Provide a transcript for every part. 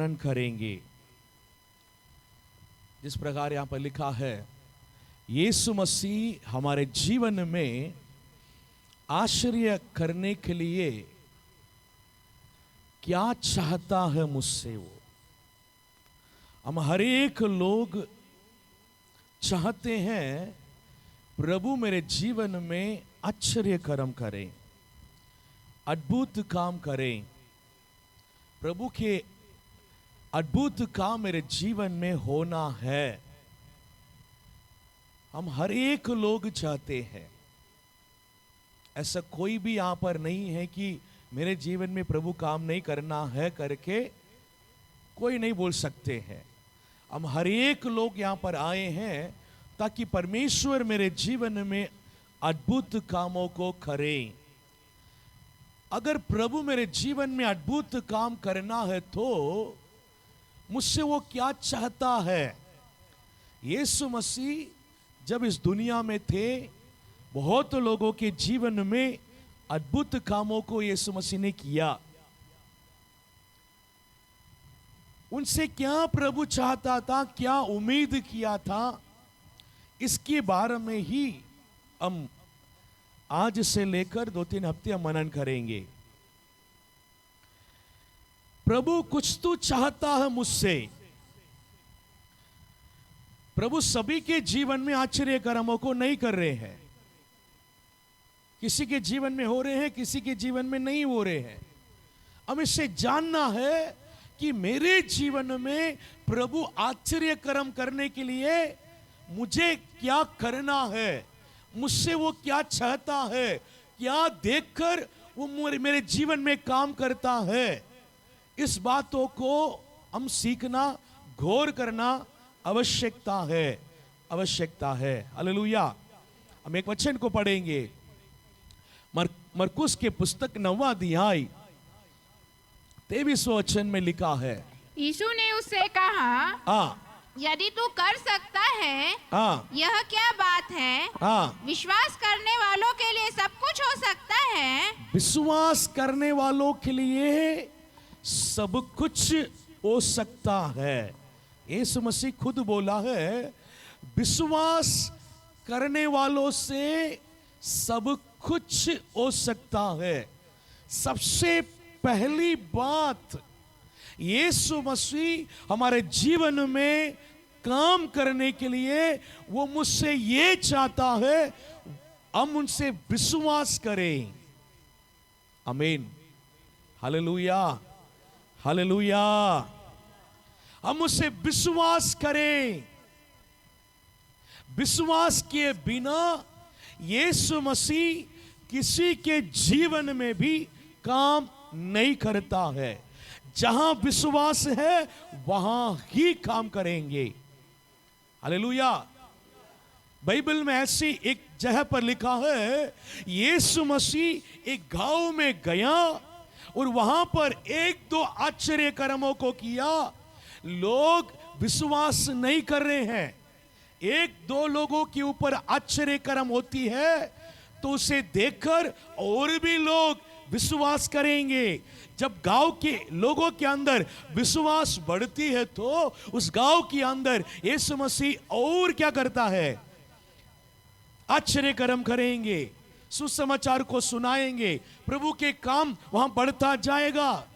मनन करेंगे। जिस प्रकार यहां पर लिखा है, यीशु मसीह हमारे जीवन में आश्चर्य करने के लिए क्या चाहता है मुझसे वो। हम हर एक लोग चाहते हैं प्रभु मेरे जीवन में आश्चर्य कर्म करें, अद्भुत काम करें। प्रभु के अद्भुत काम मेरे जीवन में होना है। हम हर एक लोग चाहते हैं। ऐसा कोई भी यहां पर नहीं है कि मेरे जीवन में प्रभु काम नहीं करना है करके कोई नहीं बोल सकते हैं। हम हर एक लोग यहां पर आए हैं ताकि परमेश्वर मेरे जीवन में अद्भुत कामों को करें। अगर प्रभु मेरे जीवन में अद्भुत काम करना है तो मुझसे वो क्या चाहता है। यीशु मसीह जब इस दुनिया में थे, बहुत लोगों के जीवन में अद्भुत कामों को यीशु मसीह ने किया। उनसे क्या प्रभु चाहता था, क्या उम्मीद किया था, इसके बारे में ही हम आज से लेकर 2-3 हफ्ते हम मनन करेंगे। प्रभु कुछ तो चाहता है मुझसे। प्रभु सभी के जीवन में आश्चर्य कर्मों को नहीं कर रहे हैं। किसी के जीवन में हो रहे हैं, किसी के जीवन में नहीं हो रहे हैं। हमें इससे जानना है कि मेरे जीवन में प्रभु आश्चर्य कर्म करने के लिए मुझे क्या करना है, मुझसे वो क्या चाहता है, क्या देखकर वो मेरे जीवन में काम करता है। इस बातों को हम सीखना, गौर करना आवश्यकता है। हालेलुया। हम एक वचन को पढ़ेंगे। मरकुस के पुस्तक 9वां अध्याय 23वां वचन में लिखा है, यीशु ने उससे कहा, यदि तू कर सकता है, यह क्या बात है। विश्वास करने वालों के लिए सब कुछ हो सकता है। विश्वास करने वालों के लिए सब कुछ हो सकता है। यीशु मसीह खुद बोला है, विश्वास करने वालों से सब कुछ हो सकता है। सबसे पहली बात, यीशु मसीह हमारे जीवन में काम करने के लिए वो मुझसे ये चाहता है, हम उनसे विश्वास करें। आमीन। Hallelujah, hallelujah. हम उससे विश्वास करें। विश्वास किए बिना यीशु मसीह किसी के जीवन में भी काम नहीं करता है। जहां विश्वास है वहां ही काम करेंगे। हालेलुया। बाइबल में ऐसी एक जगह पर लिखा है, यीशु मसीह एक गांव में गया और वहां पर 1-2 आश्चर्य कर्मों को किया। लोग विश्वास नहीं कर रहे हैं। 1-2 लोगों के ऊपर आश्चर्य कर्म होती है तो उसे देखकर और भी लोग विश्वास करेंगे। जब गांव के लोगों के अंदर विश्वास बढ़ती है तो उस गांव के अंदर यीशु मसीह और क्या करता है, आश्चर्य कर्म करेंगे, सुसमाचार को सुनाएंगे, प्रभु के काम वहां बढ़ता जाएगा।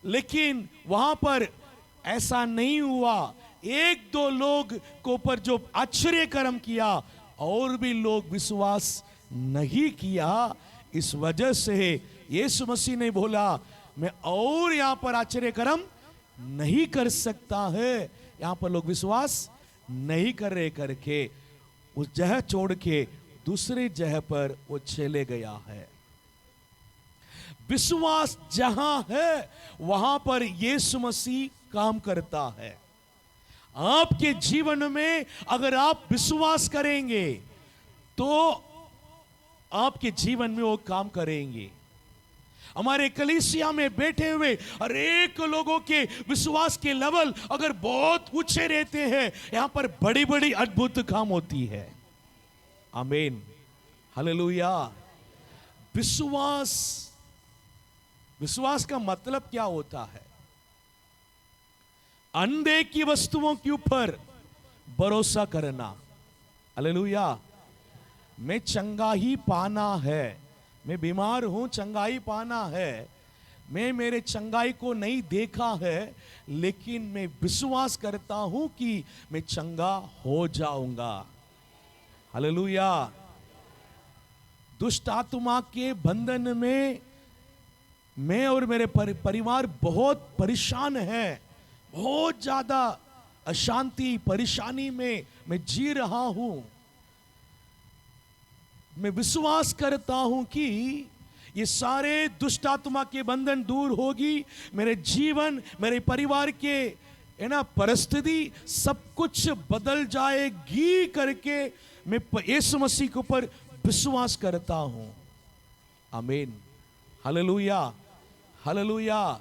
लेकिन वहां पर ऐसा नहीं हुआ। 1-2 लोग को ऊपर जो आश्चर्य कर्म किया और भी लोग विश्वास नहीं किया। इस वजह से यीशु मसीह ने बोला, मैं और यहां पर आश्चर्य कर्म नहीं कर सकता है। यहां पर लोग विश्वास नहीं कर रहे करके उस जगह छोड़ के दूसरी जगह पर वो चले गया है। विश्वास जहां है वहां पर यीशु मसीह काम करता है। आपके जीवन में अगर आप विश्वास करेंगे तो आपके जीवन में वो काम करेंगे। हमारे कलीसिया में बैठे हुए हर एक लोगों के विश्वास के लेवल अगर बहुत ऊंचे रहते हैं, यहां पर बड़ी बड़ी अद्भुत काम होती है। आमीन, हालेलुया। विश्वास का मतलब क्या होता है? अनदेखी वस्तुओं के ऊपर भरोसा करना। हालेलुया। मैं चंगाई पाना है, मैं बीमार हूं, चंगाई पाना है। मैं मेरे चंगाई को नहीं देखा है, लेकिन मैं विश्वास करता हूं कि मैं चंगा हो जाऊंगा। हालेलुया। दुष्ट आत्मा के बंधन में मैं और मेरे परिवार बहुत परेशान है, बहुत ज्यादा अशांति परेशानी में मैं जी रहा हूं। मैं विश्वास करता हूं कि ये सारे दुष्ट आत्मा के बंधन दूर होगी, मेरे जीवन, मेरे परिवार के परिस्थिति सब कुछ बदल जाएगी करके मैं यीशु मसीह के ऊपर विश्वास करता हूं। आमीन। Hallelujah, hallelujah.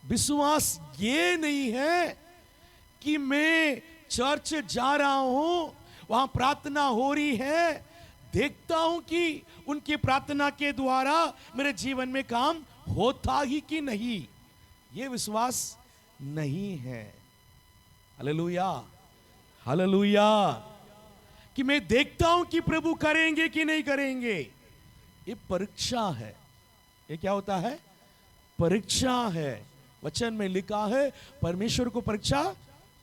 विश्वास ये नहीं है कि मैं चर्च जा रहा हूं, वहां प्रार्थना हो रही है, देखता हूं कि उनकी प्रार्थना के द्वारा मेरे जीवन में काम होता ही कि नहीं, ये विश्वास नहीं है। Hallelujah, hallelujah. कि मैं देखता हूं कि प्रभु करेंगे कि नहीं करेंगे, ये परीक्षा है। ये क्या होता है? परीक्षा है। वचन में लिखा है परमेश्वर को परीक्षा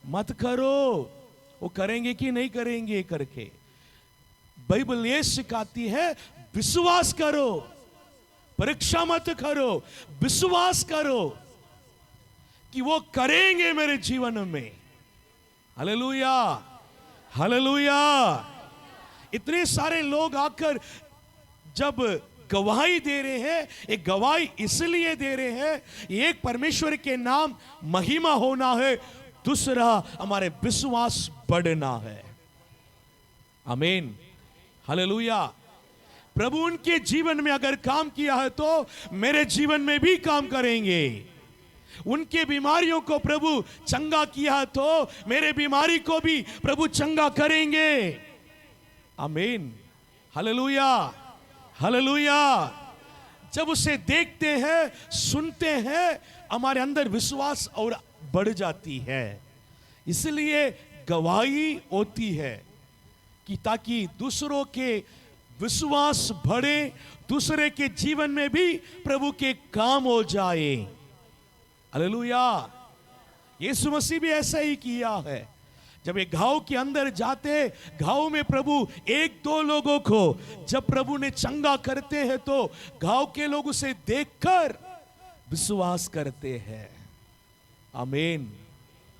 मत करो, वो करेंगे कि नहीं करेंगे करके। बाइबल ये सिखाती है विश्वास करो, परीक्षा मत करो, विश्वास करो कि वो करेंगे मेरे जीवन में। Hallelujah, hallelujah. इतने सारे लोग आकर जब गवाही दे रहे हैं, एक गवाही इसलिए दे रहे हैं, एक परमेश्वर के नाम महिमा होना है, दूसरा हमारे विश्वास बढ़ना है। आमीन, हालेलुया। प्रभु उनके जीवन में अगर काम किया है तो मेरे जीवन में भी काम करेंगे। उनके बीमारियों को प्रभु चंगा किया है तो मेरे बीमारी को भी प्रभु चंगा करेंगे। आमीन, हालेलुया, हालेलुया। जब उसे देखते हैं, सुनते हैं, हमारे अंदर विश्वास और बढ़ जाती है। इसलिए गवाही होती है कि ताकि दूसरों के विश्वास बढ़े, दूसरे के जीवन में भी प्रभु के काम हो जाए। हालेलुया। यीशु मसीह भी ऐसा ही किया है। जब एक गांव के अंदर जाते, गांव में प्रभु एक दो लोगों को जब प्रभु ने चंगा करते हैं तो गांव के लोग उसे देखकर विश्वास करते हैं। आमीन,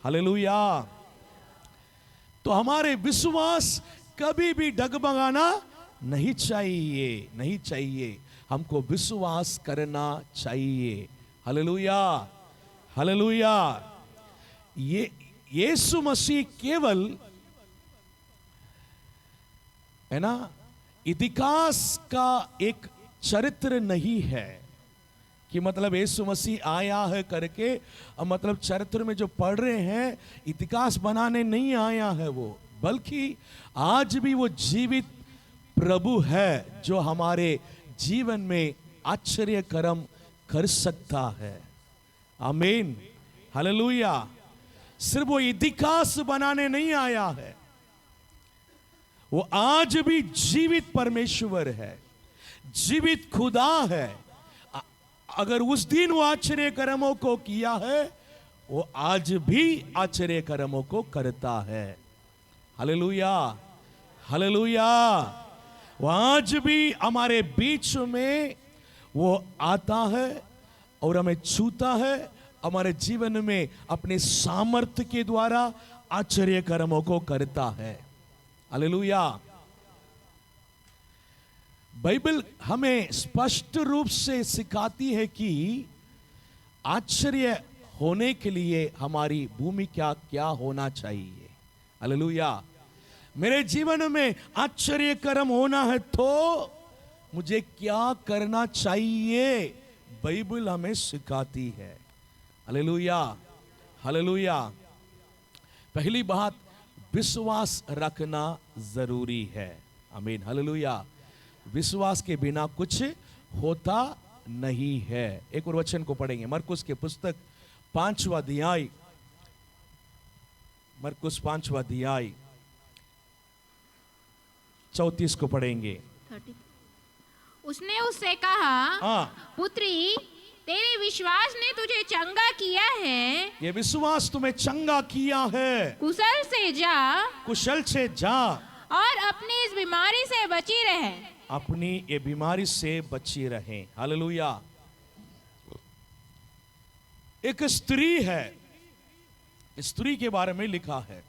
हालेलुया। तो हमारे विश्वास कभी भी डगमगाना नहीं चाहिए, नहीं चाहिए। हमको विश्वास करना चाहिए। Hallelujah, hallelujah. ये यीशु मसीह केवल है ना इतिहास का एक चरित्र नहीं है कि मतलब यीशु मसीह आया है करके, मतलब चरित्र में जो पढ़ रहे हैं इतिहास बनाने नहीं आया है वो, बल्कि आज भी वो जीवित प्रभु है जो हमारे जीवन में आश्चर्य कर्म कर सकता है। आमीन, हालेलुया। सिर्फ वो इतिहास बनाने नहीं आया है, वो आज भी जीवित परमेश्वर है, जीवित खुदा है। अगर उस दिन वो आश्चर्य कर्मों को किया है, वो आज भी आश्चर्य कर्मों को करता है। Hallelujah, hallelujah. वो आज भी हमारे बीच में वो आता है और हमें छूता है, हमारे जीवन में अपने सामर्थ्य के द्वारा आश्चर्य कर्मों को करता है। हालेलुया। बाइबल हमें स्पष्ट रूप से सिखाती है कि आश्चर्य होने के लिए हमारी भूमिका क्या होना चाहिए। हालेलुया। मेरे जीवन में आश्चर्य कर्म होना है तो मुझे क्या करना चाहिए, बाइबल हमें सिखाती है। Hallelujah, hallelujah. पहली बात, विश्वास रखना जरूरी है। आमीन, हालेलुया। विश्वास के बिना कुछ होता नहीं है। एक और वचन को पढ़ेंगे, मरकुस के पुस्तक 5वां अध्याय मरकुस 5वां अध्याय 34 को पढ़ेंगे। 30। उसने उससे कहा, पुत्री, तेरे विश्वास ने तुझे चंगा किया है। ये विश्वास तुम्हें चंगा किया है। कुशल से जा, कुशल से जा, और अपनी इस बीमारी से बची रहे। अपनी ये बीमारी से बची रहे। हालेलुया। एक स्त्री है, स्त्री के बारे में लिखा है।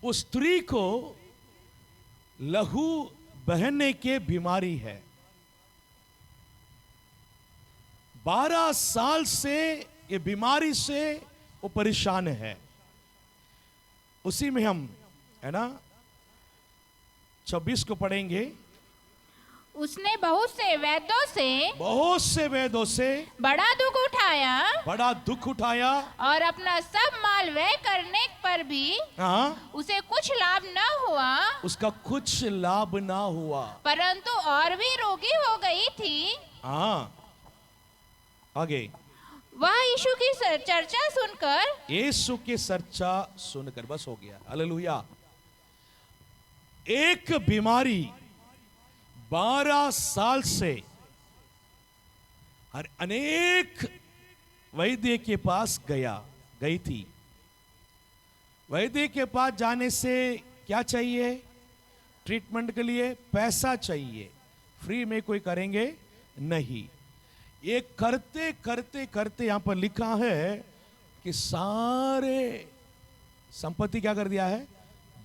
उस स्त्री को लहू बहने के बीमारी है। 12 साल से ये बीमारी से वो परेशान है। उसी में हम है ना 26 को पढ़ेंगे। उसने बहुत से वैद्यों से बड़ा दुख उठाया और अपना सब माल व्यय करने पर भी उसे कुछ लाभ न हुआ। उसका कुछ लाभ ना हुआ, परंतु और भी रोगी हो गई थी। आगे, वह यीशु की चर्चा सुनकर बस हो गया। हालेलुया। एक बीमारी 12 साल से हर अनेक वैद्य के पास गई थी। वैद्य के पास जाने से क्या चाहिए? ट्रीटमेंट के लिए पैसा चाहिए। फ्री में कोई करेंगे नहीं। ये करते करते करते यहां पर लिखा है कि सारे संपत्ति क्या कर दिया है?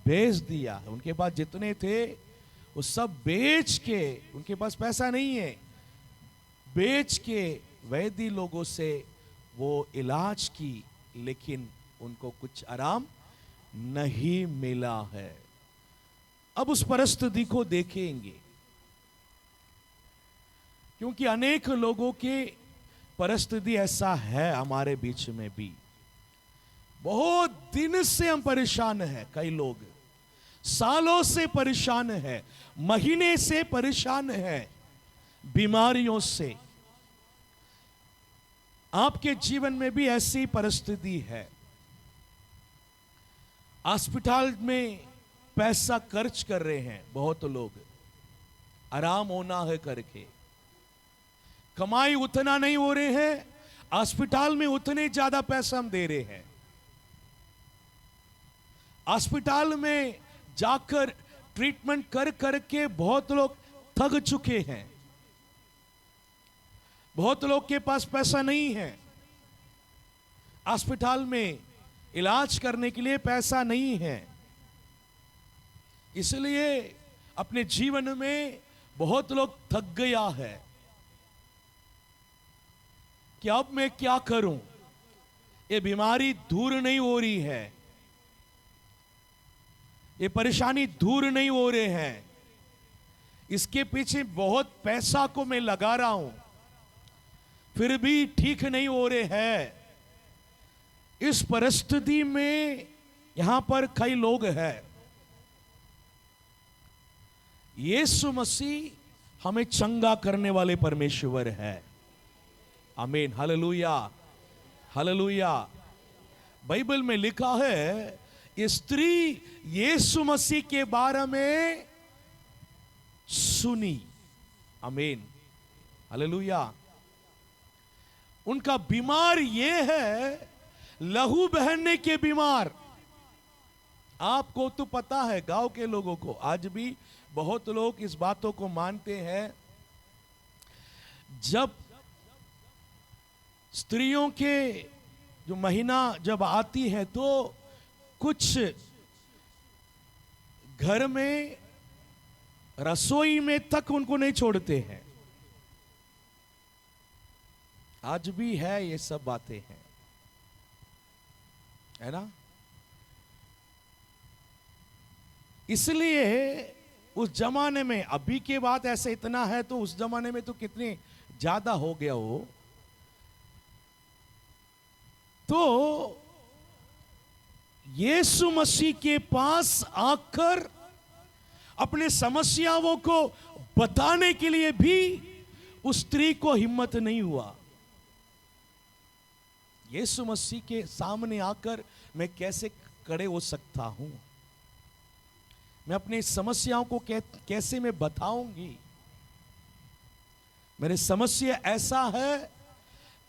बेच दिया। उनके पास जितने थे वो सब बेच के, उनके पास पैसा नहीं है, बेच के वैद्य लोगों से वो इलाज की, लेकिन उनको कुछ आराम नहीं मिला है। अब उस परिस्थिति को देखेंगे, क्योंकि अनेक लोगों की परिस्थिति ऐसा है। हमारे बीच में भी बहुत दिन से हम परेशान हैं। कई लोग सालों से परेशान है, महीने से परेशान है बीमारियों से। आपके जीवन में भी ऐसी परिस्थिति है। अस्पताल में पैसा खर्च कर रहे हैं बहुत लोग, आराम होना है करके। कमाई उतना नहीं हो रहे हैं, अस्पताल में उतने ज्यादा पैसा हम दे रहे हैं। अस्पताल में जाकर ट्रीटमेंट कर करके बहुत लोग थक चुके हैं। बहुत लोग के पास पैसा नहीं है। अस्पताल में इलाज करने के लिए पैसा नहीं है। इसलिए अपने जीवन में बहुत लोग थक गया है कि अब मैं क्या करूं, ये बीमारी दूर नहीं हो रही है, ये परेशानी दूर नहीं हो रहे हैं, इसके पीछे बहुत पैसा को मैं लगा रहा हूं, फिर भी ठीक नहीं हो रहे हैं। इस परिस्थिति में यहां पर कई लोग हैं। यीशु मसीह हमें चंगा करने वाले परमेश्वर है। आमीन, हालेलुया, हालेलुया। बाइबल में लिखा है, ये स्त्री यीशु मसीह के बारे में सुनी। आमीन, हालेलुया। उनका बीमार ये है, लहू बहने के बीमार। आपको तो पता है, गांव के लोगों को, आज भी बहुत लोग इस बातों को मानते हैं। जब स्त्रियों के जो महीना जब आती है तो कुछ घर में रसोई में तक उनको नहीं छोड़ते हैं। आज भी है, ये सब बातें हैं, है ना। इसलिए उस जमाने में, अभी के बात ऐसे इतना है तो उस जमाने में तो कितने ज्यादा हो गया हो। तो यीशु मसीह के पास आकर अपने समस्याओं को बताने के लिए भी उस स्त्री को हिम्मत नहीं हुआ। यीशु मसीह के सामने आकर मैं कैसे खड़े हो सकता हूं। मैं अपनी समस्याओं को कैसे मैं बताऊंगी। मेरी समस्या ऐसा है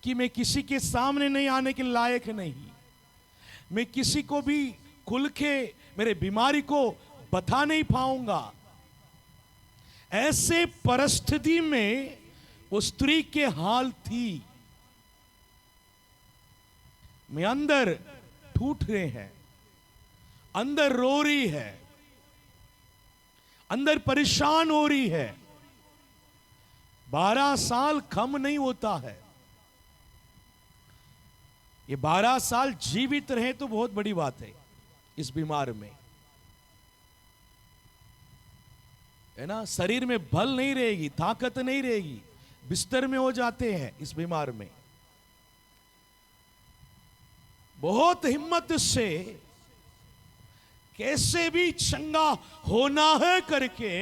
कि मैं किसी के सामने नहीं आने के लायक नहीं। मैं किसी को भी खुल के मेरे बीमारी को बता नहीं पाऊंगा। ऐसे परिस्थिति में वो स्त्री के हाल थी। मैं अंदर टूट रहे हैं, अंदर रो रही है, अंदर परेशान हो रही है। 12 साल कम नहीं होता है। ये 12 साल जीवित रहे तो बहुत बड़ी बात है इस बीमार में, है ना। शरीर में बल नहीं रहेगी, ताकत नहीं रहेगी, बिस्तर में हो जाते हैं इस बीमार में। बहुत हिम्मत से कैसे भी चंगा होना है करके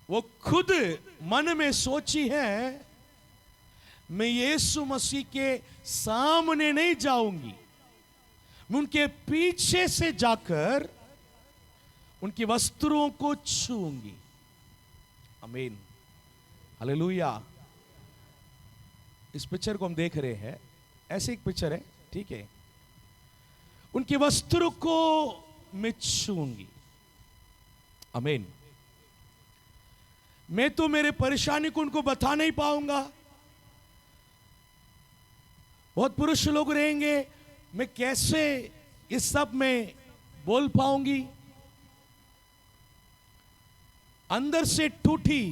वो खुद मन में सोची है, मैं यीशु मसीह के सामने नहीं जाऊंगी, मैं उनके पीछे से जाकर उनके वस्त्रों को छूंगी। आमीन, हालेलुया। इस पिक्चर को हम देख रहे हैं, ऐसे एक पिक्चर है, ठीक है। उनके वस्त्र को मैं छूंगी। आमीन। मैं तो मेरे परेशानी को उनको बता नहीं पाऊंगा। बहुत पुरुष लोग रहेंगे, मैं कैसे इस सब में बोल पाऊंगी। अंदर से टूटी,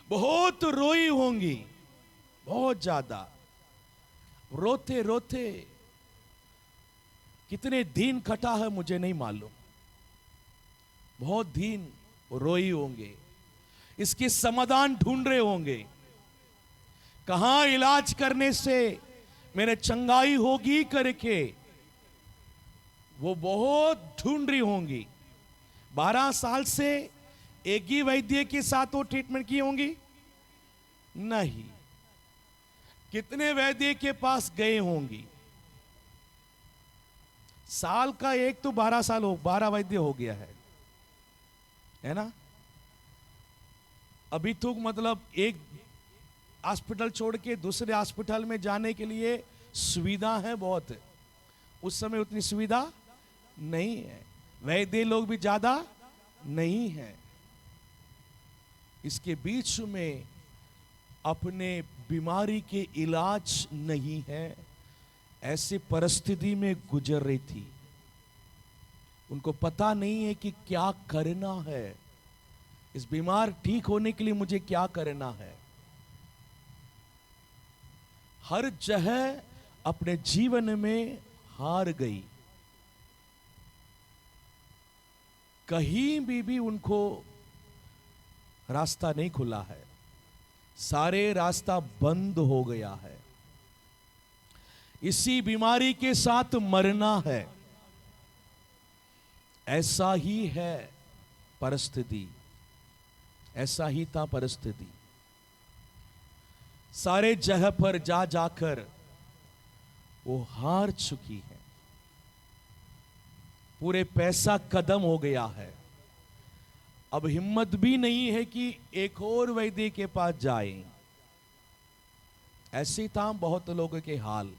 बहुत रोई होंगी, बहुत ज्यादा रोते रोते कितने दिन कटा है मुझे नहीं मालूम, बहुत दिन रोई होंगे, इसके समाधान ढूंढ रहे होंगे, कहां इलाज करने से मेरे चंगाई होगी करके वो बहुत ढूंढ रही होंगी। 12 साल से एक ही वैद्य के साथ वो ट्रीटमेंट की होंगी नहीं, कितने वैद्य के पास गए होंगी। साल का एक तो 12 साल हो, 12 वैद्य हो गया है ना। अभी तो मतलब एक हॉस्पिटल छोड़ के दूसरे हॉस्पिटल में जाने के लिए सुविधा है बहुत, उस समय उतनी सुविधा नहीं है, वैद्य लोग भी ज्यादा नहीं है। इसके बीच में अपने बीमारी के इलाज नहीं है, ऐसी परिस्थिति में गुजर रही थी। उनको पता नहीं है कि क्या करना है, इस बीमार ठीक होने के लिए मुझे क्या करना है। हर जगह अपने जीवन में हार गई, कहीं भी उनको रास्ता नहीं खुला है, सारे रास्ता बंद हो गया है। इसी बीमारी के साथ मरना है, ऐसा ही है परिस्थिति, ऐसा ही था परिस्थिति। सारे जगह पर जा जाकर वो हार चुकी है, पूरे पैसा खत्म हो गया है। अब हिम्मत भी नहीं है कि एक और वैद्य के पास जाएं। ऐसे था बहुत लोगों के हाल,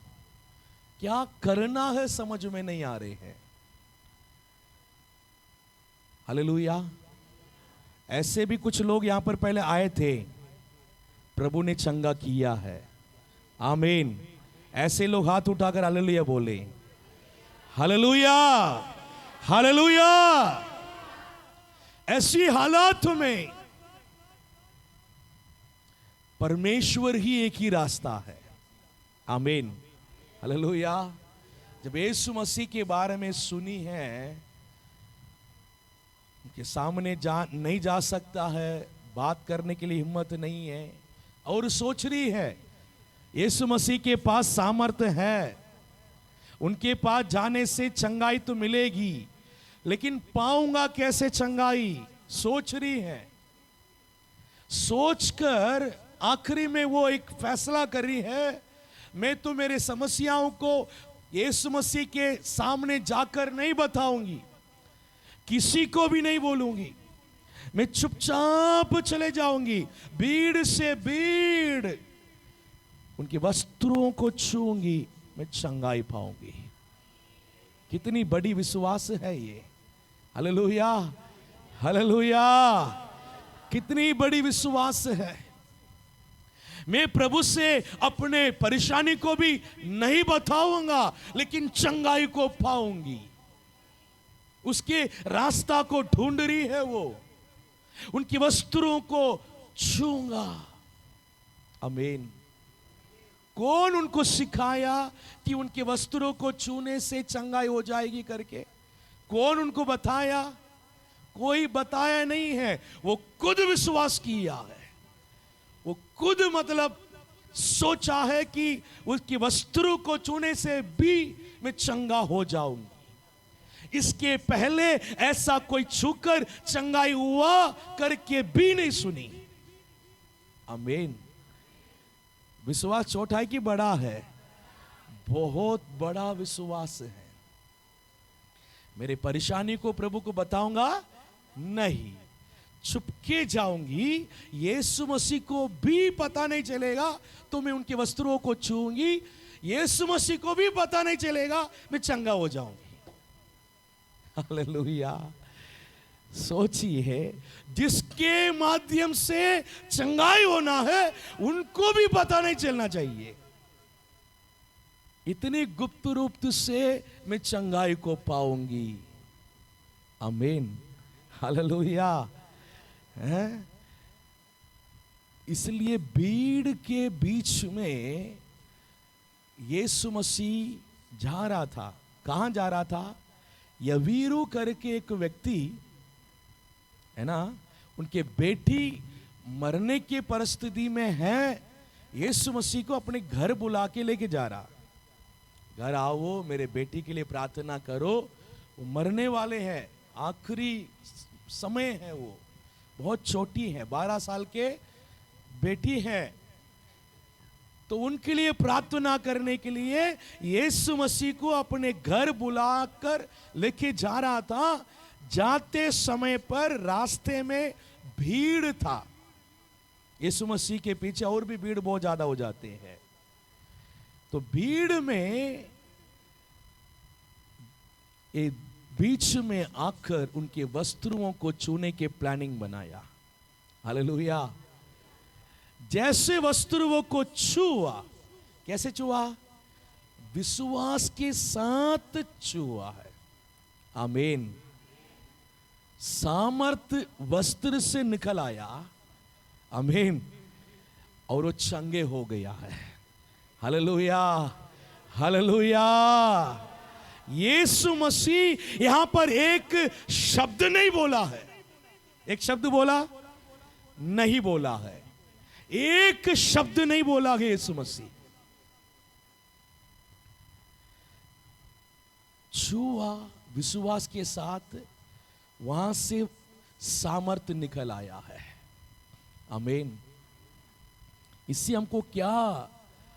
क्या करना है समझ में नहीं आ रहे हैं। हालेलुया। ऐसे भी कुछ लोग यहां पर पहले आए थे, प्रभु ने चंगा किया है। आमीन। ऐसे लोग हाथ उठाकर हालेलुया बोले। Hallelujah, hallelujah. ऐसी हालात में परमेश्वर ही एक ही रास्ता है। आमीन, हालेलुया। जब यीशु मसीह के बारे में सुनी है, उनके सामने नहीं जा सकता है, बात करने के लिए हिम्मत नहीं है, और सोच रही है यीशु मसीह के पास सामर्थ्य है, उनके पास जाने से चंगाई तो मिलेगी, लेकिन पाऊंगा कैसे चंगाई, सोच रही है। सोचकर आखिरी में वो एक फैसला कर रही है, मैं तो मेरे समस्याओं को यीशु मसीह के सामने जाकर नहीं बताऊंगी, किसी को भी नहीं बोलूंगी, मैं चुपचाप चले जाऊंगी, भीड़ से भीड़ उनके वस्त्रों को छूंगी, मैं चंगाई पाऊंगी। कितनी बड़ी विश्वास है ये। हालेलुया, हालेलुया, कितनी बड़ी विश्वास है। मैं प्रभु से अपने परेशानी को भी नहीं बताऊंगा, लेकिन चंगाई को पाऊंगी। उसके रास्ता को ढूंढ रही है वो, उनके वस्त्रों को छूंगा। आमीन। कौन उनको सिखाया कि उनके वस्त्रों को छूने से चंगाई हो जाएगी करके? कौन उनको बताया? कोई बताया नहीं है, वो खुद विश्वास किया है। वो खुद मतलब सोचा है कि उसके वस्त्रों को छूने से भी मैं चंगा हो जाऊंगी। इसके पहले ऐसा कोई छूकर चंगाई हुआ करके भी नहीं सुनी। आमीन। विश्वास छोटा है कि बड़ा है? बहुत बड़ा विश्वास है। मेरे परेशानी को प्रभु को बताऊंगा नहीं, छुपके जाऊंगी, यीशु मसीह को भी पता नहीं चलेगा, तो मैं उनके वस्त्रों को छूंगी, यीशु मसीह को भी पता नहीं चलेगा, मैं चंगा हो जाऊंगी। हालेलुया। सोचिए, जिसके माध्यम से चंगाई होना है उनको भी पता नहीं चलना चाहिए। इतनी गुप्त रूप से मैं चंगाई को पाऊंगी। आमीन, हालेलुया। इसलिए भीड़ के बीच में यीशु मसीह जा रहा था। कहां जा रहा था? यवीरू करके एक व्यक्ति है ना, उनके बेटी मरने की परिस्थिति में है। यीशु मसीह को अपने घर बुला के लेके जा रहा, घर आओ, मेरे बेटी के लिए प्रार्थना करो, वो मरने वाले हैं, आखिरी समय है, वो बहुत छोटी है, 12 साल के बेटी है। तो उनके लिए प्रार्थना करने के लिए यीशु मसीह को अपने घर बुलाकर लेके जा रहा था। जाते समय पर रास्ते में भीड़ था। यीशु मसीह के पीछे और भी भीड़ बहुत ज्यादा हो जाते हैं। तो भीड़ में एक बीच में आकर उनके वस्त्रों को छूने के प्लानिंग बनाया। हालेलुया। जैसे वस्त्रों को छुआ, कैसे छुआ? विश्वास के साथ छुआ है। आमीन। सामर्थ वस्त्र से निकल आया। आमीन। और वो चंगे हो गया है। Hallelujah, hallelujah. यीशु मसीह यहां पर एक शब्द नहीं बोला है। एक शब्द बोला नहीं बोला है। एक शब्द नहीं बोला है यीशु मसीह। छुआ विश्वास के साथ, वहां से सामर्थ निकल आया है। आमीन। इससे हमको क्या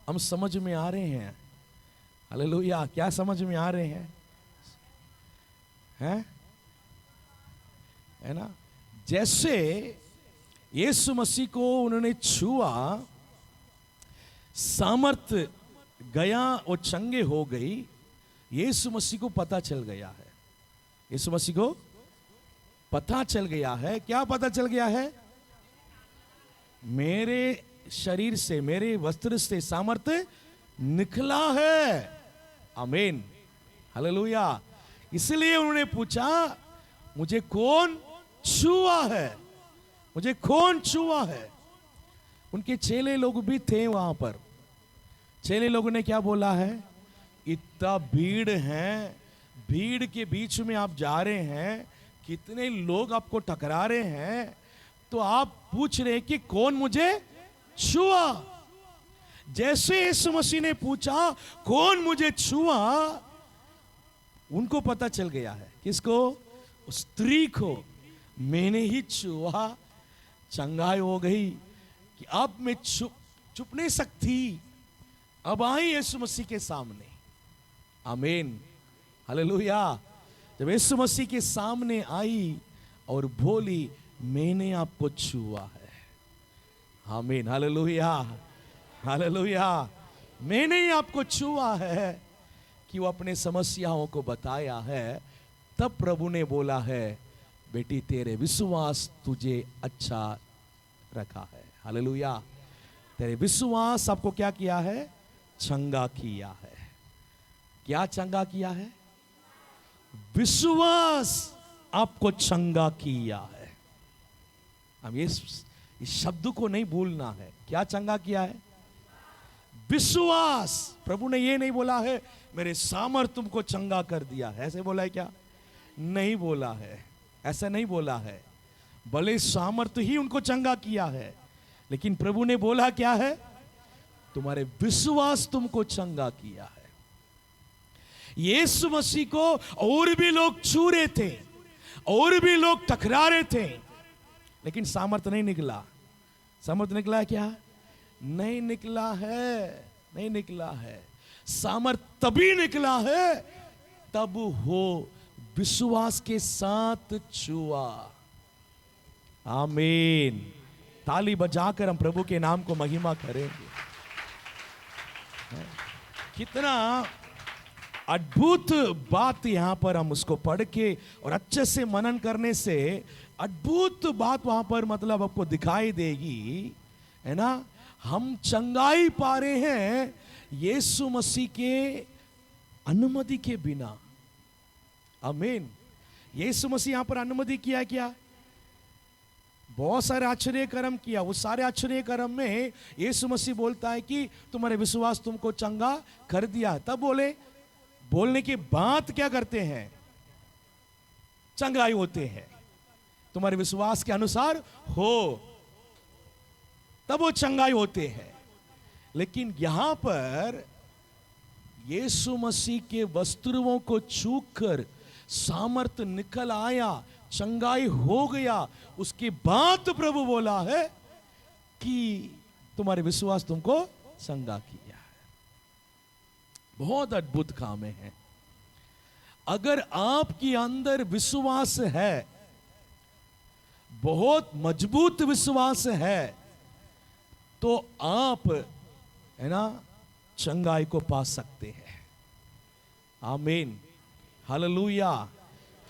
हम समझ में आ रहे हैं? हालेलुया। क्या समझ में आ रहे हैं? हैं? है ना? जैसे यीशु मसीह को उन्होंने छुआ, सामर्थ गया और चंगे हो गई। यीशु मसीह को पता चल गया है। यीशु मसीह को पता चल गया है। क्या पता चल गया है? मेरे शरीर से, मेरे वस्त्र से सामर्थ्य निकला है। आमीन, हालेलुया। इसलिए उन्होंने पूछा, मुझे कौन छुआ है? मुझे कौन छुआ है? उनके चेले लोग भी थे वहां पर। चेले लोगों ने क्या बोला है? इतना भीड़ है, भीड़ के बीच में आप जा रहे हैं, कितने लोग आपको टकरा रहे हैं, तो आप पूछ रहे हैं कि कौन मुझे छुआ? जैसे यीशु मसीह ने पूछा कौन मुझे छुआ, उनको पता चल गया है। किसको? उस स्त्री को। मैंने ही छुआ, चंगाई हो गई। कि अब मैं छुप नहीं सकती। अब आई यीशु मसीह के सामने। आमीन, हालेलुया। जब यीशु मसीह के सामने आई और बोली मैंने आपको छुआ है, आमीन, हालेलुया, हालेलुया, मैंने ही आपको छुआ है, कि वो अपने समस्याओं को बताया है, तब प्रभु ने बोला है बेटी तेरे विश्वास तुझे अच्छा रखा है, हालेलुया। तेरे विश्वास आपको क्या किया है? चंगा किया है। क्या चंगा किया है? विश्वास आपको चंगा किया है। हम इस शब्द को नहीं भूलना है। क्या चंगा किया है? विश्वास। प्रभु ने ये नहीं बोला है मेरे सामर्थ तुमको चंगा कर दिया है, ऐसे बोला है क्या? नहीं बोला है, ऐसा नहीं बोला है। भले सामर्थ ही उनको चंगा किया है, लेकिन प्रभु ने बोला क्या है? तुम्हारे विश्वास तुमको चंगा किया है। यीशु मसीह को और भी लोग छू रहे थे, और भी लोग टकरा रहे थे, लेकिन सामर्थ नहीं निकला। सामर्थ निकला क्या? नहीं निकला है, नहीं निकला है। सामर्थ तभी निकला है तब हो विश्वास के साथ छुआ। आमीन। ताली बजाकर हम प्रभु के नाम को महिमा करेंगे। कितना अद्भुत बात यहां पर हम उसको पढ़ के और अच्छे से मनन करने से अद्भुत बात वहां पर मतलब आपको दिखाई देगी, है ना। हम चंगाई पा रहे हैं यीशु मसीह के अनुमति के बिना। आमीन। यीशु मसीह यहां पर अनुमति किया क्या? बहुत सारे आश्चर्य कर्म किया। वो सारे आश्चर्य कर्म में यीशु मसीह बोलता है कि तुम्हारे विश्वास तुमको चंगा कर दिया। तब बोलने के बाद क्या करते हैं? चंगाई होते हैं। तुम्हारे विश्वास के अनुसार हो, तब वो चंगाई होते हैं। लेकिन यहां पर यीशु मसीह के वस्त्रों को छूकर सामर्थ निकल आया, चंगाई हो गया। उसके बाद प्रभु बोला है कि तुम्हारे विश्वास तुमको चंगा किया है। बहुत अद्भुत काम है। अगर आपके अंदर विश्वास है, बहुत मजबूत विश्वास है, तो आप, है ना, चंगाई को पा सकते हैं। आमीन, हालेलुया,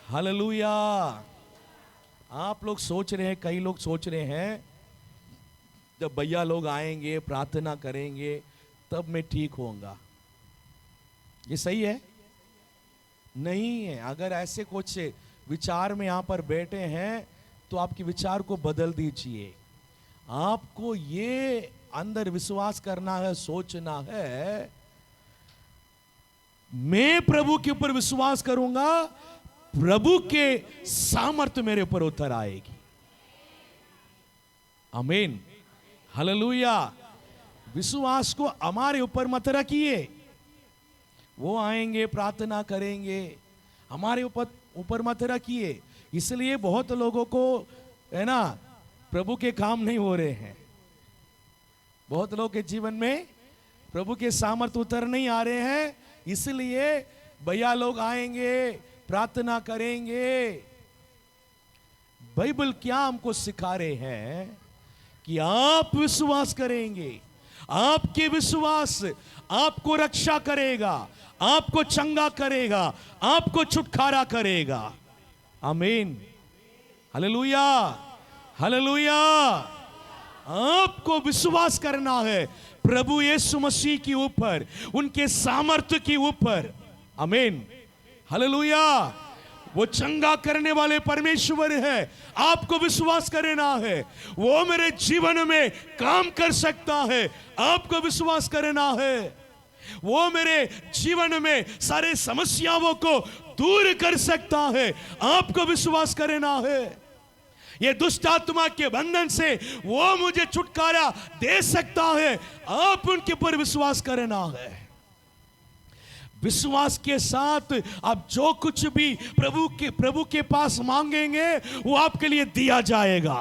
हालेलुया। आप लोग सोच रहे हैं, कई लोग सोच रहे हैं जब भैया लोग आएंगे प्रार्थना करेंगे तब मैं ठीक होऊंगा। ये सही है? नहीं है। अगर ऐसे कुछ विचार में यहां पर बैठे हैं तो आपके विचार को बदल दीजिए। आपको ये अंदर विश्वास करना है, सोचना है मैं प्रभु के ऊपर विश्वास करूंगा, प्रभु के सामर्थ्य मेरे ऊपर उतर आएगी। आमीन, हालेलुया। विश्वास को हमारे ऊपर मत रखिए। वो आएंगे प्रार्थना करेंगे, हमारे ऊपर मत रखिए। इसलिए बहुत लोगों को, है ना, प्रभु के काम नहीं हो रहे हैं। बहुत लोगों के जीवन में प्रभु के सामर्थ्य उतर नहीं आ रहे हैं। इसलिए भैया लोग आएंगे प्रार्थना करेंगे। बाइबल क्या हमको सिखा रहे हैं कि आप विश्वास करेंगे, आपके विश्वास आपको रक्षा करेगा, आपको चंगा करेगा, आपको छुटकारा करेगा। आमीन, हालेलुया, हालेलुया। आपको विश्वास करना है प्रभु यीशु मसीह के ऊपर, उनके सामर्थ्य के ऊपर। आमीन, हालेलुया। वो चंगा करने वाले परमेश्वर है, आपको विश्वास करना है। वो मेरे जीवन में काम कर सकता है, आपको विश्वास करना है। वो मेरे जीवन में सारे समस्याओं को दूर कर सकता है, आपको विश्वास करना है। ये दुष्ट आत्मा के बंधन से वो मुझे छुटकारा दे सकता है, आप उनके ऊपर विश्वास करना है। विश्वास के साथ आप जो कुछ भी प्रभु के पास मांगेंगे वो आपके लिए दिया जाएगा।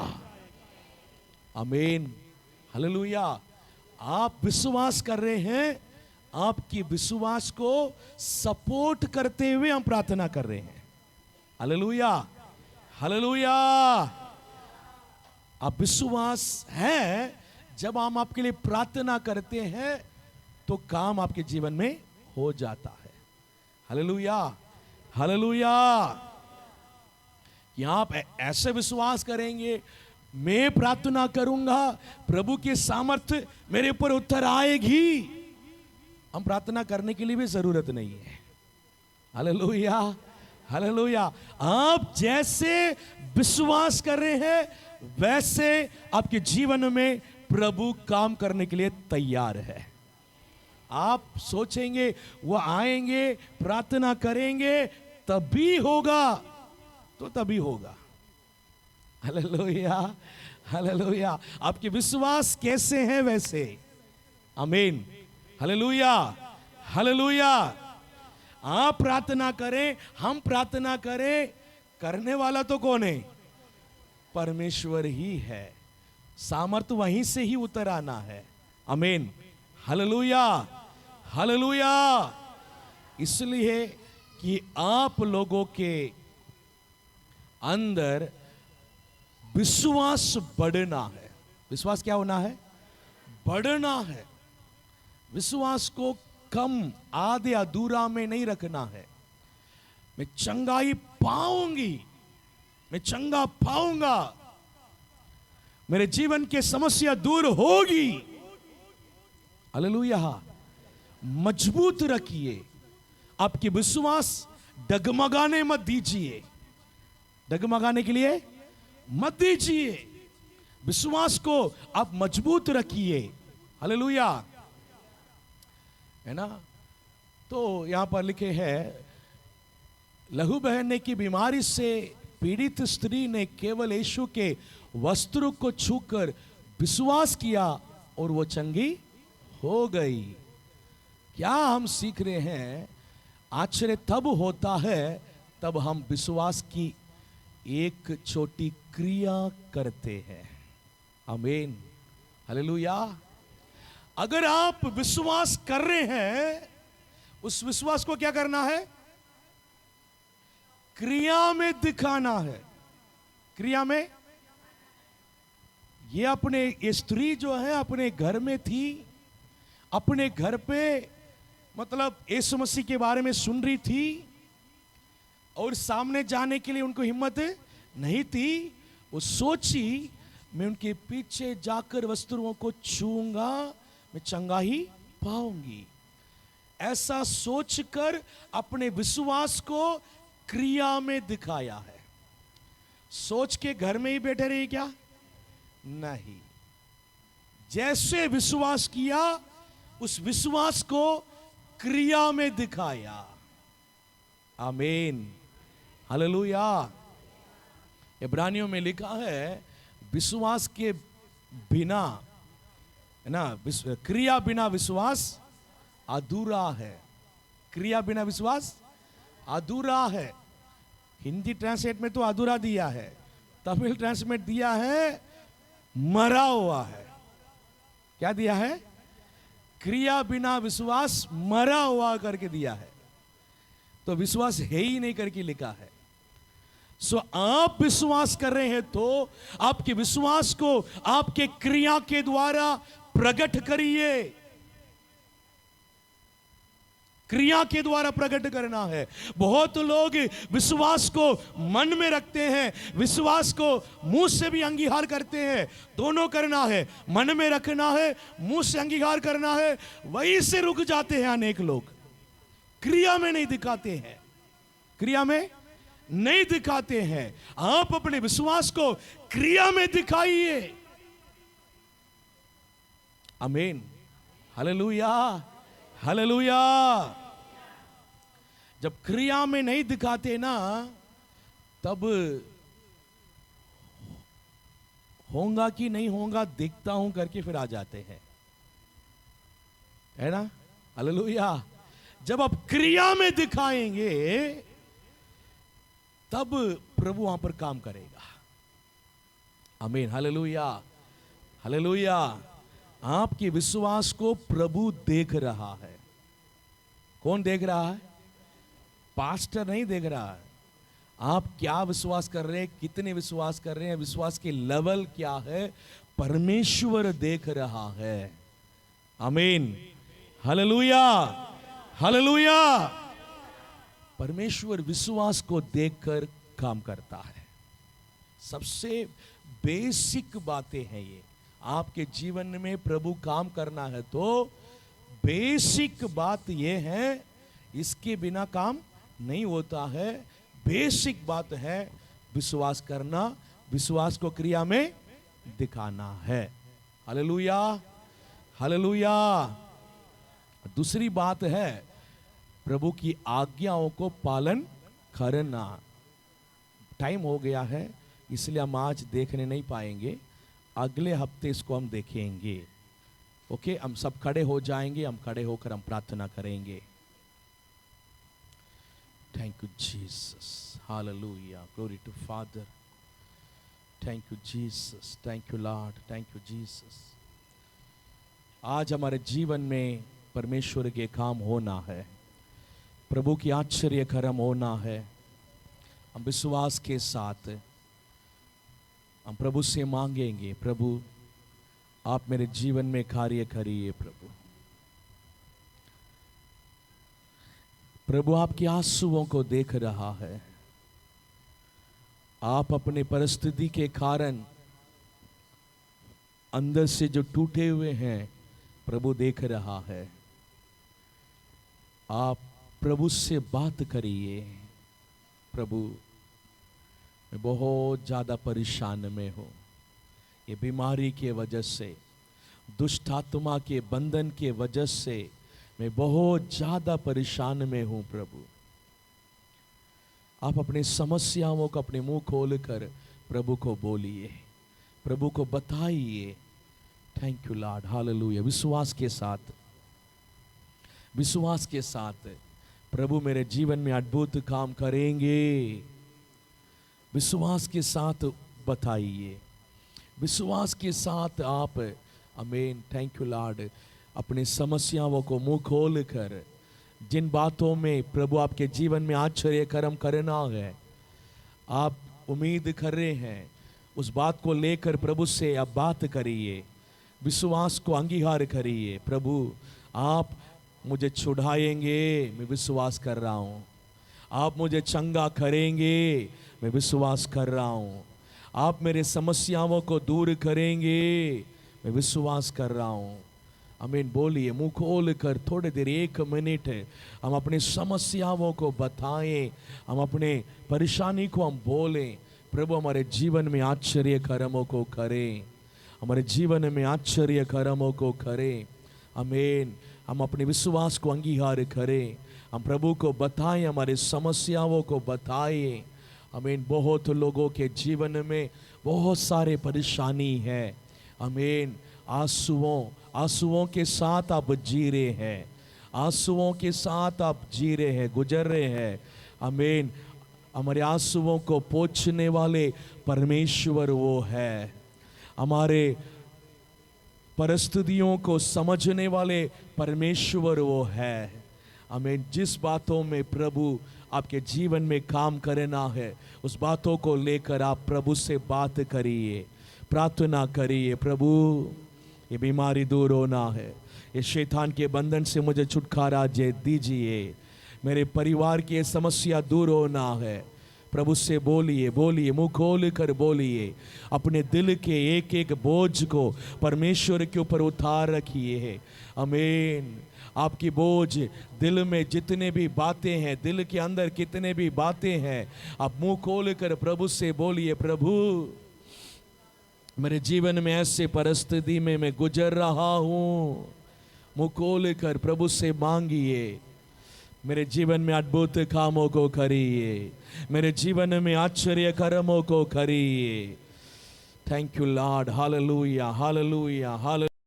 आमीन, हालेलुया। आप विश्वास कर रहे हैं आपकी विश्वास को सपोर्ट करते हुए हम प्रार्थना कर रहे हैं। Hallelujah, hallelujah. अब विश्वास है, जब हम आपके लिए प्रार्थना करते हैं तो काम आपके जीवन में हो जाता है। Hallelujah, hallelujah. कि आप ऐसे विश्वास करेंगे, मैं प्रार्थना करूंगा प्रभु की सामर्थ्य मेरे ऊपर उत्तर आएगी। हम प्रार्थना करने के लिए भी जरूरत नहीं है। Hallelujah, hallelujah. आप जैसे विश्वास कर रहे हैं वैसे आपके जीवन में प्रभु काम करने के लिए तैयार है। आप सोचेंगे वो आएंगे, प्रार्थना करेंगे तभी होगा, तो तभी होगा। Hallelujah, hallelujah. आपके विश्वास कैसे हैं वैसे। आमीन, हालेलुया, हालेलुया। आप प्रार्थना करें, हम प्रार्थना करें, करने वाला तो कौन है? परमेश्वर ही है। सामर्थ वहीं से ही उतर आना है। आमीन, हालेलुया, हालेलुया। इसलिए कि आप लोगों के अंदर विश्वास बढ़ना है। विश्वास क्या होना है? बढ़ना है। विश्वास को कम आधे अधूरा में नहीं रखना है। मैं चंगाई पाऊंगी, मैं चंगा पाऊंगा, मेरे जीवन की समस्या दूर होगी। हालेलुया। मजबूत रखिए। आपकी विश्वास डगमगाने मत दीजिए। डगमगाने के लिए मत दीजिए। विश्वास को आप मजबूत रखिए। हालेलुया, है ना। तो यहां पर लिखे हैं, लहू बहने की बीमारी से पीड़ित स्त्री ने केवल यीशु के वस्त्र को छूकर विश्वास किया और वो चंगी हो गई। क्या हम सीख रहे हैं? आश्चर्य तब होता है तब हम विश्वास की एक छोटी क्रिया करते हैं। आमीन, हालेलुया। अगर आप विश्वास कर रहे हैं, उस विश्वास को क्या करना है? क्रिया में दिखाना है। क्रिया में ये स्त्री जो है अपने घर में थी, अपने घर पे मतलब यीशु मसीह के बारे में सुन रही थी और सामने जाने के लिए उनको हिम्मत नहीं थी। वो सोची मैं उनके पीछे जाकर वस्त्रों को छूऊंगा, मैं चंगाई पाऊंगी। ऐसा सोचकर अपने विश्वास को क्रिया में दिखाया है। सोच के घर में ही बैठे रही क्या? नहीं। जैसे विश्वास किया उस विश्वास को क्रिया में दिखाया। आमीन, हालेलुया। इब्रानियों में लिखा है विश्वास के बिना, है ना, क्रिया बिना विश्वास अधूरा है। क्रिया बिना विश्वास अधूरा है। हिंदी ट्रांसलेट में तो अधूरा दिया है, तमिल ट्रांसलेट दिया है मरा हुआ है। क्या दिया है? क्रिया बिना विश्वास मरा हुआ करके दिया है। तो विश्वास है ही नहीं करके लिखा है। सो आप विश्वास कर रहे हैं तो आपके विश्वास को आपके क्रिया के द्वारा प्रकट करिए। क्रिया के द्वारा प्रकट करना है। बहुत लोग विश्वास को मन में रखते हैं, विश्वास को मुंह से भी अंगीकार करते हैं। दोनों करना है, मन में रखना है, मुंह से अंगीकार करना है। वहीं से रुक जाते हैं अनेक लोग। क्रिया में नहीं दिखाते हैं, क्रिया में नहीं दिखाते हैं। आप अपने विश्वास को क्रिया में दिखाइए। आमीन, हालेलुया, हालेलुया। जब क्रिया में नहीं दिखाते ना, तब होगा कि नहीं होगा देखता हूं करके फिर आ जाते हैं, है ना। हालेलुया। जब आप क्रिया में दिखाएंगे तब प्रभु वहां पर काम करेगा। आमीन, हालेलुया, हालेलुया। आपके विश्वास को प्रभु देख रहा है। कौन देख रहा है? पास्टर नहीं देख रहा है। आप क्या विश्वास कर रहे हैं, कितने विश्वास कर रहे हैं, विश्वास के लेवल क्या है, परमेश्वर देख रहा है। आमीन, हालेलुया, हालेलुया। परमेश्वर विश्वास को देखकर काम करता है। सबसे बेसिक बातें हैं ये। आपके जीवन में प्रभु काम करना है तो बेसिक बात ये है, इसके बिना काम नहीं होता है। बेसिक बात है विश्वास करना, विश्वास को क्रिया में दिखाना है। Hallelujah, hallelujah. दूसरी बात है प्रभु की आज्ञाओं को पालन करना। टाइम हो गया है इसलिए हम आज देखने नहीं पाएंगे, अगले हफ्ते इसको हम देखेंगे। ओके, हम सब खड़े हो जाएंगे, हम खड़े होकर हम प्रार्थना करेंगे। Thank you Jesus, hallelujah, glory to Father. Thank you Jesus, thank you Lord, thank you Jesus. आज हमारे जीवन में परमेश्वर के काम होना है, प्रभु की आश्चर्य कर्म होना है। हम विश्वास के साथ हम प्रभु से मांगेंगे, प्रभु आप मेरे जीवन में कार्य करिए। प्रभु, प्रभु आपके आंसुओं को देख रहा है। आप अपने परिस्थिति के कारण अंदर से जो टूटे हुए हैं प्रभु देख रहा है। आप प्रभु से बात करिए, प्रभु मैं बहुत ज़्यादा परेशान में हूँ, ये बीमारी के वजह से, दुष्ट आत्मा के बंधन के वजह से मैं बहुत ज़्यादा परेशान में हूँ। प्रभु आप अपनी समस्याओं को अपने मुंह खोलकर प्रभु को बोलिए, प्रभु को बताइए। Thank you Lord, hallelujah. विश्वास के साथ, विश्वास के साथ प्रभु मेरे जीवन में अद्भुत काम करेंगे। विश्वास के साथ बताइए, विश्वास के साथ आप, आमीन। Thank you Lord. अपनी समस्याओं को मुंह खोल कर, जिन बातों में प्रभु आपके जीवन में आश्चर्य कर्म करना है, आप उम्मीद कर रहे हैं, उस बात को लेकर प्रभु से आप बात करिए, विश्वास को अंगीकार करिए। प्रभु आप मुझे छुड़ाएंगे, मैं विश्वास कर रहा हूँ। आप मुझे चंगा करेंगे, मैं विश्वास कर रहा हूँ। आप मेरे समस्याओं को दूर करेंगे, मैं विश्वास कर रहा हूँ। आमीन, बोलिए मुंह खोल कर। थोड़ी देर, 1 मिनट हम अपनी समस्याओं को बताएं, हम अपने परेशानी को हम बोलें। प्रभु हमारे जीवन में आश्चर्य कर्मों को करें, हमारे जीवन में आश्चर्य कर्मों को करें। आमीन। हम अपने विश्वास को अंगीकार करें, हम प्रभु को बताएं, हमारे समस्याओं को बताएं। आमीन। बहुत लोगों के जीवन में बहुत सारे परेशानी है। आमीन। आंसुओं के साथ आप जी रहे हैं, आंसुओं के साथ आप जी रहे हैं, गुजर रहे हैं। आमीन। हमारे आंसुओं को पोंछने वाले परमेश्वर वो है, हमारे परिस्थितियों को समझने वाले परमेश्वर वो है। हमें जिस बातों में प्रभु आपके जीवन में काम करना है, उस बातों को लेकर आप प्रभु से बात करिए, प्रार्थना करिए। प्रभु ये बीमारी दूर होना है, ये शैतान के बंधन से मुझे छुटकारा दीजिए, मेरे परिवार की ये समस्या दूर होना है। प्रभु से बोलिए, बोलिए, मुंह खोल कर बोलिए। अपने दिल के एक एक बोझ को परमेश्वर के ऊपर उतार रखिए। आमीन। आपकी बोझ, दिल में जितने भी बातें हैं, दिल के अंदर कितने भी बातें हैं, आप मुंह खोल कर प्रभु से बोलिए, प्रभु मेरे जीवन में ऐसे परिस्थिति में मैं गुजर रहा हूँ। मुंह खोल कर प्रभु से मांगिए, मेरे जीवन में अद्भुत कामों को करिए, मेरे जीवन में आश्चर्य कर्मों को करिए। Thank you Lord, hallelujah, hallelujah, hallelujah.